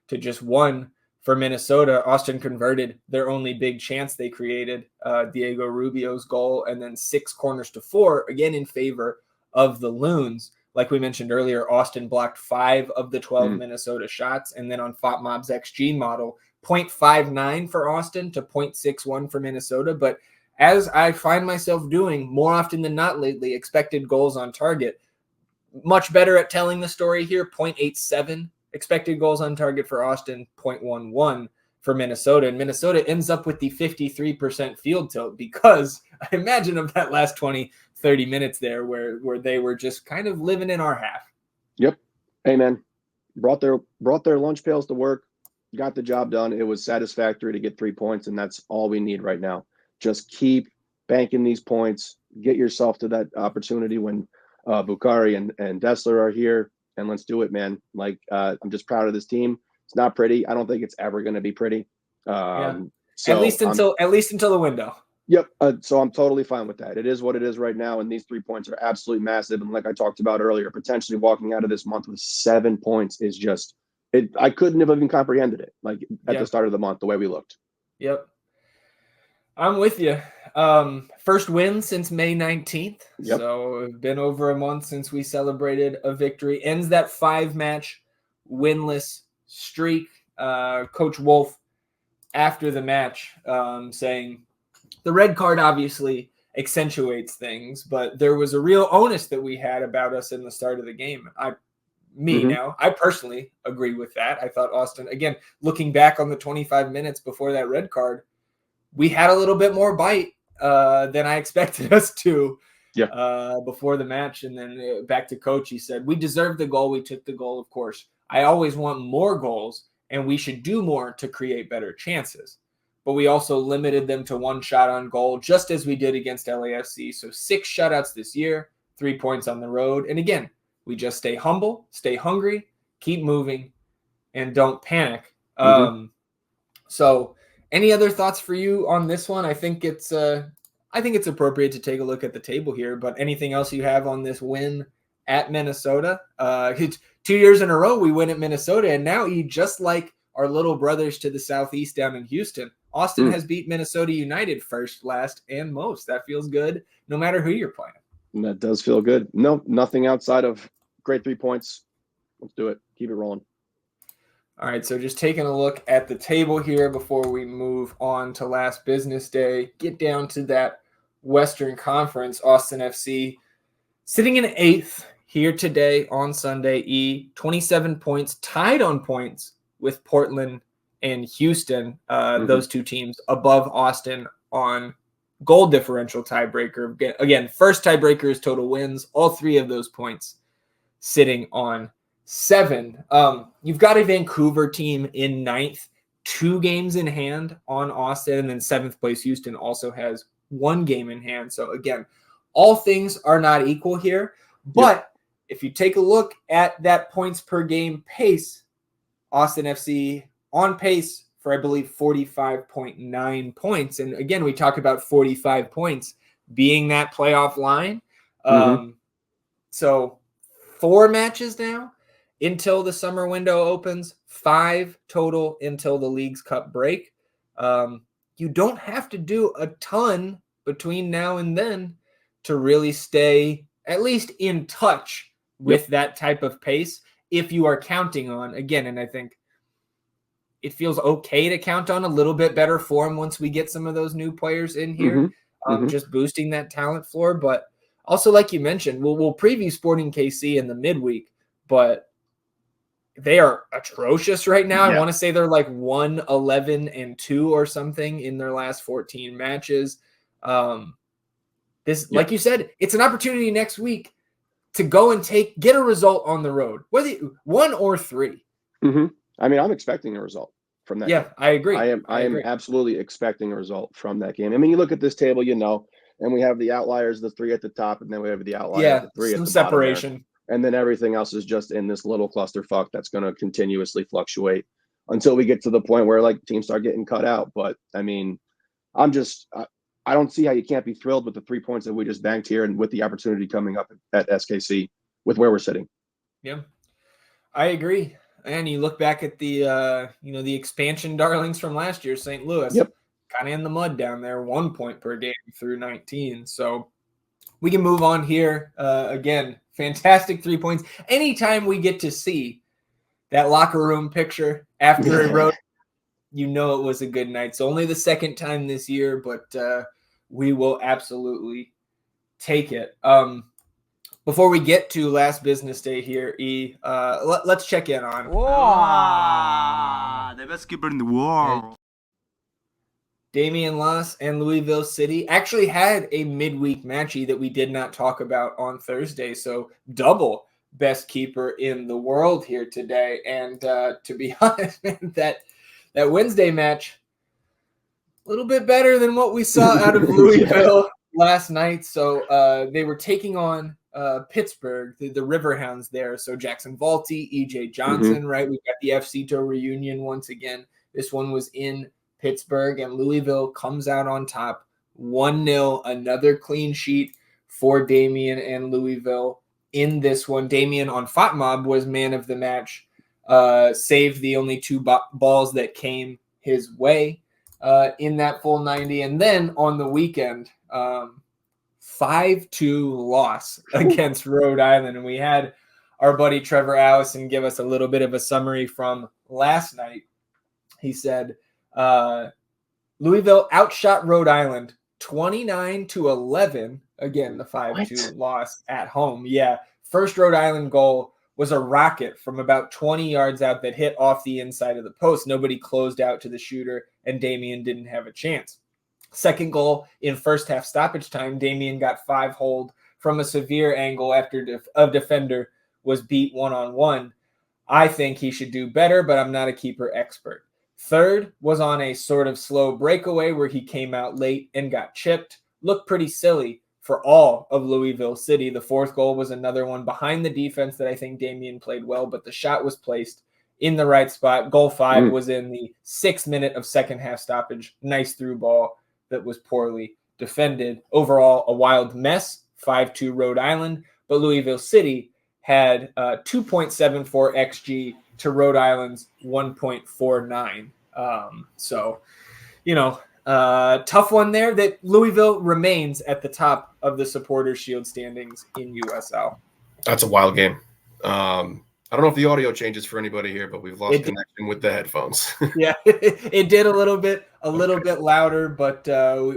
to just 1 for Minnesota. Austin converted their only big chance they created, Diego Rubio's goal, and then 6 corners to 4, again in favor of the Loons. Like we mentioned earlier, Austin blocked 5 of the 12 Minnesota shots, and then on FOTMob's XG model, 0.59 for Austin to 0.61 for Minnesota. But as I find myself doing more often than not lately, expected goals on target, much better at telling the story here, 0.87 expected goals on target for Austin, 0.11 for Minnesota. And Minnesota ends up with the 53% field tilt because I imagine of that last 20, 30 minutes there where they were just kind of living in our half. Yep. Hey, man, brought their lunch pails to work, got the job done. It was satisfactory to get 3 points, and that's all we need right now. Just keep banking these points, get yourself to that opportunity when Bukhari and Dessler are here, and let's do it, man. Like, I'm just proud of this team. It's not pretty. I don't think it's ever going to be pretty. So at least until the window. Yep. So I'm totally fine with that. It is what it is right now, and these 3 points are absolutely massive. And like I talked about earlier, potentially walking out of this month with 7 points is just it. I couldn't have even comprehended it like at the start of the month the way we looked. Yep. I'm with you. First win since May 19th. Yep. So it's been over a month since we celebrated a victory. Ends that 5-match winless streak. Coach Wolf, after the match, saying the red card obviously accentuates things, but there was a real onus that we had about us in the start of the game. Now, I personally agree with that. I thought Austin, again, looking back on the 25 minutes before that red card, we had a little bit more bite than I expected us to before the match. And then back to coach, he said, we deserved the goal. We took the goal, of course. I always want more goals, and we should do more to create better chances. But we also limited them to 1 shot on goal, just as we did against LAFC. So 6 shutouts this year, 3 points on the road. And again, we just stay humble, stay hungry, keep moving, and don't panic. So any other thoughts for you on this one? I think it's appropriate to take a look at the table here, but anything else you have on this win at Minnesota? 2 years in a row we win at Minnesota, and now just like our little brothers to the southeast down in Houston, Austin has beat Minnesota United first, last, and most. That feels good no matter who you're playing. That does feel good. No, nothing outside of great 3 points. Let's do it. Keep it rolling. All right, so just taking a look at the table here before we move on to last business day, get down to that Western Conference. Austin FC sitting in 8th here today on Sunday, 27 points, tied on points with Portland and Houston, those 2 teams above Austin on goal differential tiebreaker. Again, first tiebreaker is total wins, all 3 of those points sitting on 7. You've got a Vancouver team in 9th, 2 games in hand on Austin, and then 7th place Houston also has 1 game in hand. So again, all things are not equal here. But if you take a look at that points per game pace, Austin FC on pace for, I believe, 45.9 points. And again, we talk about 45 points being that playoff line. So 4 matches now until the summer window opens, 5 total until the Leagues Cup break. You don't have to do a ton between now and then to really stay at least in touch with that type of pace if you are counting on, again, and I think it feels okay to count on a little bit better form once we get some of those new players in here, just boosting that talent floor. But also, like you mentioned, we'll preview Sporting KC in the midweek, but they are atrocious right now. I want to say they're like 1-11-2 or something in their last 14 matches. Like you said, it's an opportunity next week to go and get a result on the road, whether 1 or 3. I mean, I'm expecting a result. from that Yeah, game. I agree. I am absolutely expecting a result from that game. I mean, you look at this table, and we have the outliers, the 3 at the top, and then we have the outliers, the 3 at some the bottom there. separation. And then everything else is just in this little clusterfuck that's going to continuously fluctuate until we get to the point where like teams start getting cut out. But I mean, I don't see how you can't be thrilled with the 3 points that we just banked here and with the opportunity coming up at SKC with where we're sitting. Yeah, I agree. And you look back at the the expansion darlings from last year, St. Louis, kind of in the mud down there, 1 point per game through 19. So we can move on here. Again, fantastic 3 points. Anytime we get to see that locker room picture after a road, it was a good night. So only the second time this year, but we will absolutely take it. Before we get to last business day here, let's check in on the best keeper in the world. Damian Loss and Louisville City actually had a midweek matchy that we did not talk about on Thursday. So double best keeper in the world here today. And to be honest, man, that Wednesday match, a little bit better than what we saw out of Louisville last night. So they were taking on Pittsburgh, the Riverhounds there. So Jackson Valty, EJ Johnson, right? We've got the FCTO reunion once again. This one was in Pittsburgh, and Louisville comes out on top 1-0, another clean sheet for Damian and Louisville in this one. Damian on FOTMOB was man of the match, saved the only 2 balls that came his way in that full 90. And then on the weekend, 5-2 loss against Rhode Island. And we had our buddy Trevor Allison give us a little bit of a summary from last night. He said, Louisville outshot Rhode Island 29-11. Again, the 5-2 loss at home. Yeah. First Rhode Island goal was a rocket from about 20 yards out that hit off the inside of the post. Nobody closed out to the shooter, and Damian didn't have a chance. Second goal in first half stoppage time, Damian got 5 hold from a severe angle after a defender was beat one-on-one. I think he should do better, but I'm not a keeper expert. Third was on a sort of slow breakaway where he came out late and got chipped. Looked pretty silly for all of Louisville City. The fourth goal was another one behind the defense that I think Damian played well, but the shot was placed in the right spot. Goal 5 was in the 6th minute of second half stoppage. Nice through ball that was poorly defended. Overall, a wild mess, 5-2 Rhode Island, but Louisville City had 2.74 XG to Rhode Island's 1.49. So, tough one there that Louisville remains at the top of the Supporters Shield standings in USL. That's a wild game. I don't know if the audio changes for anybody here, but we've lost connection with the headphones. Yeah, it did a little bit louder, but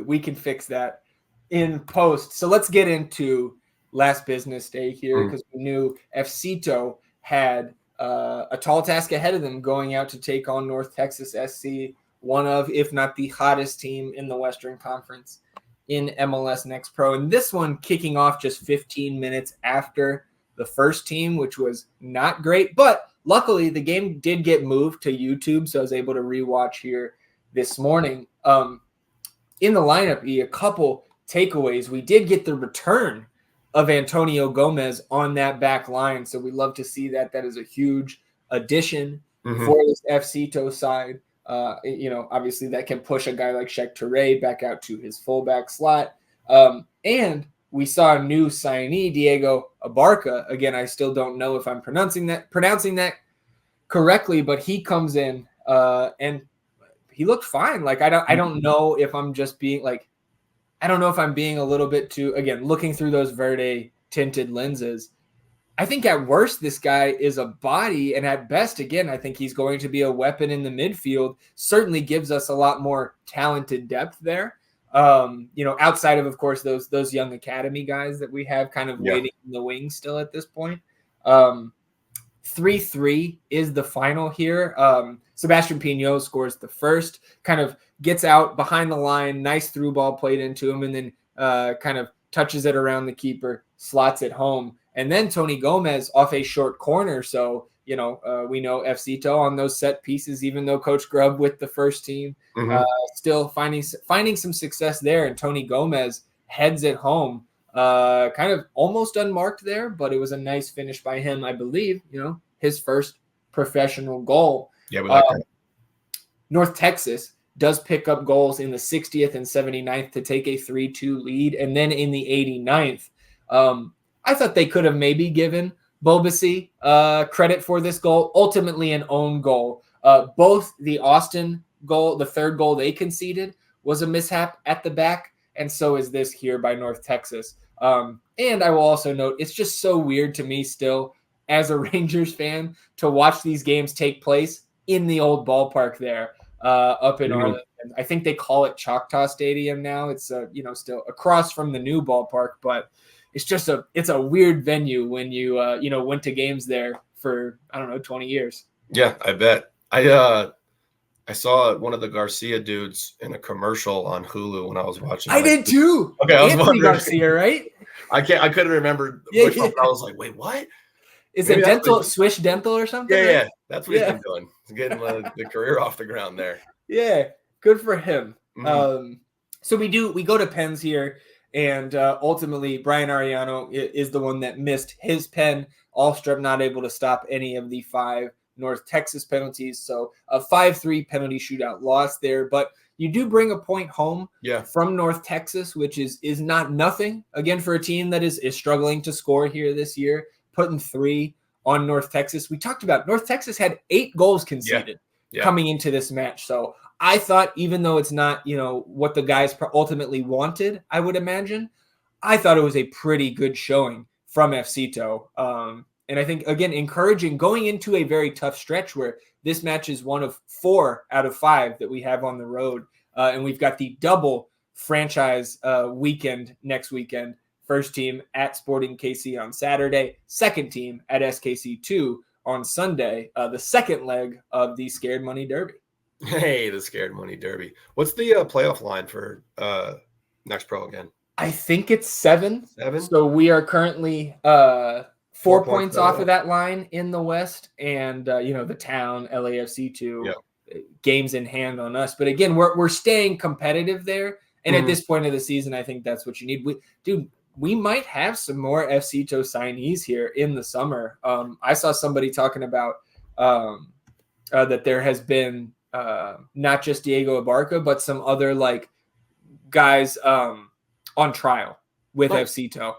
we can fix that in post. So let's get into last business day here because we knew FCTO had a tall task ahead of them going out to take on North Texas SC, one of, if not the hottest team in the Western Conference in MLS Next Pro. And this one kicking off just 15 minutes after the first team, which was not great. But luckily, the game did get moved to YouTube, so I was able to rewatch here this morning. In the lineup, a couple takeaways. We did get the return of Antonio Gomez on that back line, so we love to see that. That is a huge addition for this FCTO side. Obviously that can push a guy like Sheikh Touré back out to his fullback slot. And we saw a new signee, Diego Abarca. Again, I still don't know if I'm pronouncing that correctly, but he comes in and he looked fine. Like I don't know if I'm just being like, I don't know if I'm being a little bit too, again, looking through those Verde tinted lenses. I think at worst, this guy is a body. And at best, again, I think he's going to be a weapon in the midfield. Certainly gives us a lot more talented depth there. Outside of course, those young academy guys that we have kind of waiting in the wings still at this point. 3-3 is the final here. Sebastian Pignot scores the first, kind of gets out behind the line, nice through ball played into him, and then kind of touches it around the keeper, slots it home. And then Tony Gomez off a short corner. So, we know FCito on those set pieces, even though Coach Grubb with the first team, still finding some success there. And Tony Gomez heads it home, kind of almost unmarked there, but it was a nice finish by him, I believe, his first professional goal. Yeah, we like that. North Texas does pick up goals in the 60th and 79th to take a 3-2 lead. And then in the 89th, I thought they could have maybe given Bobasi credit for this goal, ultimately an own goal. Both the Austin goal, the third goal they conceded, was a mishap at the back, and so is this here by North Texas. And I will also note, it's just so weird to me still as a Rangers fan to watch these games take place in the old ballpark there up in Arlington. I think they call it Choctaw Stadium now. It's still across from the new ballpark, but it's a weird venue when you went to games there for 20 years. Yeah, I bet. I saw one of the Garcia dudes in a commercial on Hulu when I was watching. I did too. Okay, I was Anthony Garcia, right? I couldn't remember which one. I was like, wait, what? Is it dental, Swish Dental or something? Yeah, yeah. That's what he's been doing. He's getting the career off the ground there. Yeah, good for him. Mm-hmm. So we go to pens here, and ultimately Brian Ariano is the one that missed his pen. Alstrup not able to stop any of the 5 North Texas penalties. So a 5-3 penalty shootout loss there, but you do bring a point home from North Texas, which is not nothing. Again, for a team that is struggling to score here this year, putting 3 on North Texas. We talked about North Texas had 8 goals conceded coming into this match. So I thought, even though it's not, what the guys ultimately wanted, I would imagine, I thought it was a pretty good showing from FCito. And I think, again, encouraging going into a very tough stretch where this match is one of 4 out of 5 that we have on the road. And we've got the double franchise weekend next weekend. First team at Sporting KC on Saturday, second team at SKC2 on Sunday, the second leg of the Scared Money Derby. Hey, the Scared Money Derby. What's the playoff line for Next Pro again? I think it's 7. 7? So we are currently 4 points off of that line in the West, and the town LAFC2 games in hand on us. But again, we're staying competitive there, and at this point of the season, I think that's what you need. We might have some more FCito signees here in the summer. I saw somebody talking about that there has been not just Diego Abarca, but some other guys on trial with FCito.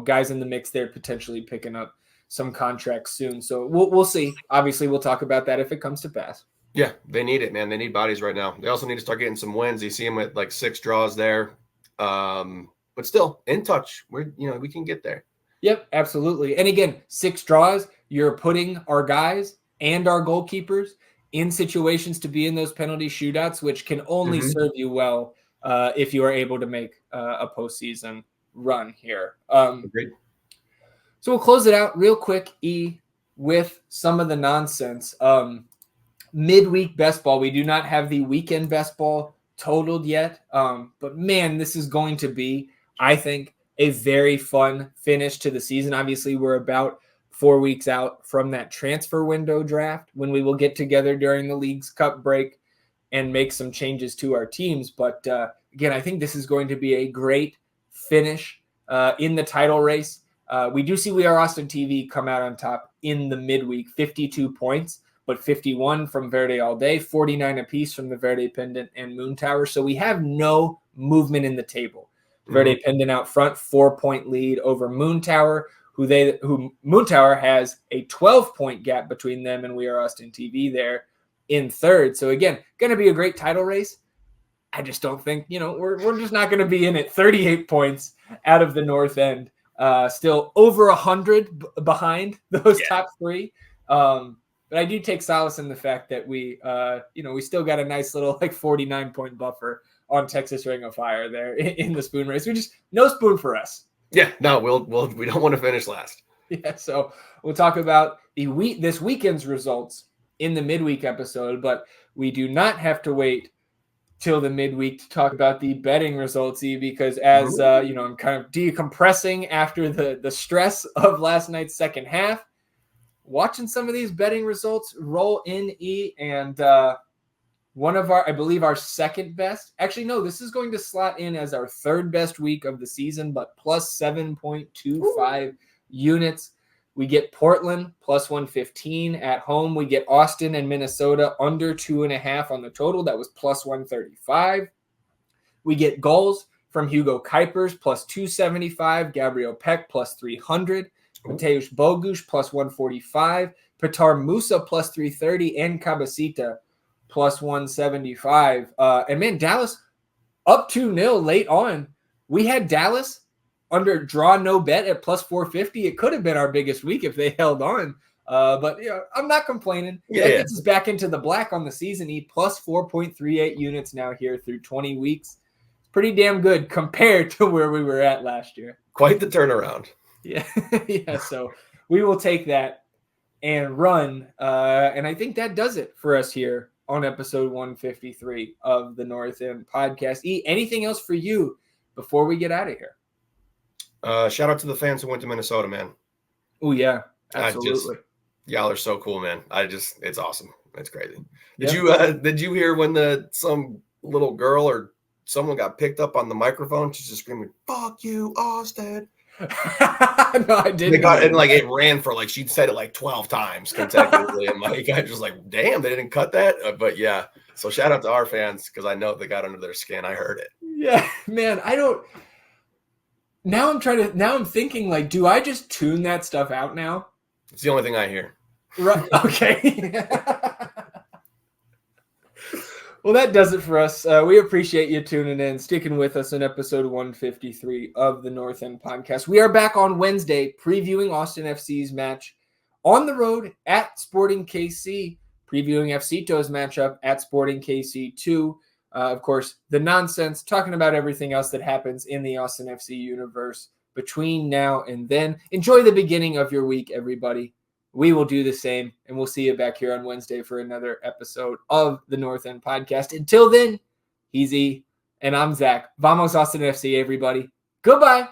Guys in the mix there potentially picking up some contracts soon. So we'll see. Obviously, we'll talk about that if it comes to pass. Yeah, they need it, man. They need bodies right now. They also need to start getting some wins. You see them at 6 draws there. But still in touch. We can get there. Yep, absolutely. And again, 6 draws, you're putting our guys and our goalkeepers in situations to be in those penalty shootouts, which can only serve you well if you are able to make a postseason run here. Agreed. So we'll close it out real quick, with some of the nonsense. Midweek best ball. We do not have the weekend best ball totaled yet. But man, this is going to be, I think, a very fun finish to the season. Obviously, we're about 4 weeks out from that transfer window draft when we will get together during the League's Cup break and make some changes to our teams. But again, I think this is going to be a great finish in the title race. We do see We Are Austin TV come out on top in the midweek, 52 points, but 51 from Verde All Day, 49 apiece from the Verde Pendant and Moon Tower. So we have no movement in the table. Verde Pendant out front, 4-point lead over Moon Tower, who Moon Tower has a 12-point gap between them and We Are Austin TV there in third. So again, going to be a great title race. I just don't think, we're just not going to be in it. 38 points out of the North End, still over 100 behind those top 3. But I do take solace in the fact that we still got a nice little 49-point buffer on Texas Ring of Fire there in the spoon race. We just no spoon for us. Yeah, no, we don't want to finish last. Yeah, so we'll talk about this weekend's results in the midweek episode, but we do not have to wait till the midweek to talk about the betting results, because as I'm kind of decompressing after the stress of last night's second half, watching some of these betting results roll in, E, and one of I believe our second best. Actually, no, this is going to slot in as our third best week of the season, but plus 7.25 units. We get Portland plus 115 at home. We get Austin and Minnesota under 2.5 on the total. That was plus 135. We get goals from Hugo Kuipers plus 275. Gabriel Peck plus 300. Mateusz Bogusz plus 145. Petar Musa plus 330. And Cabecita plus 175. And man, Dallas up 2-0 late on. We had Dallas under draw no bet at plus 450. It could have been our biggest week if they held on. But I'm not complaining. That gets us back into the black on the season. Plus 4.38 units now here through 20 weeks. Pretty damn good compared to where we were at last year. Quite the turnaround. Yeah. Yeah. So we will take that and run. And I think that does it for us here on episode 153 of the North End podcast. Anything else for you before we get out of here? Shout out to the fans who went to Minnesota, man. Oh yeah, absolutely. Y'all are so cool, man. It's awesome. It's crazy. Did you hear when some little girl or someone got picked up on the microphone? She's just screaming, "Fuck you, Austin." No, I didn't. It ran for she'd said it 12 times consecutively. And I just damn, they didn't cut that. But yeah, so shout out to our fans because I know they got under their skin. I heard it. Yeah, man. Now I'm thinking do I just tune that stuff out now? It's the only thing I hear. Right. Okay. Well, that does it for us. We appreciate you tuning in, sticking with us in episode 153 of the North End podcast. We are back on Wednesday previewing Austin FC's match on the road at Sporting KC, previewing FCito's matchup at Sporting KC 2. Of course, the nonsense, talking about everything else that happens in the Austin FC universe between now and then. Enjoy the beginning of your week, everybody. We will do the same, and we'll see you back here on Wednesday for another episode of the North End podcast. Until then, he's E, and I'm Zach. Vamos Austin FC, everybody. Goodbye.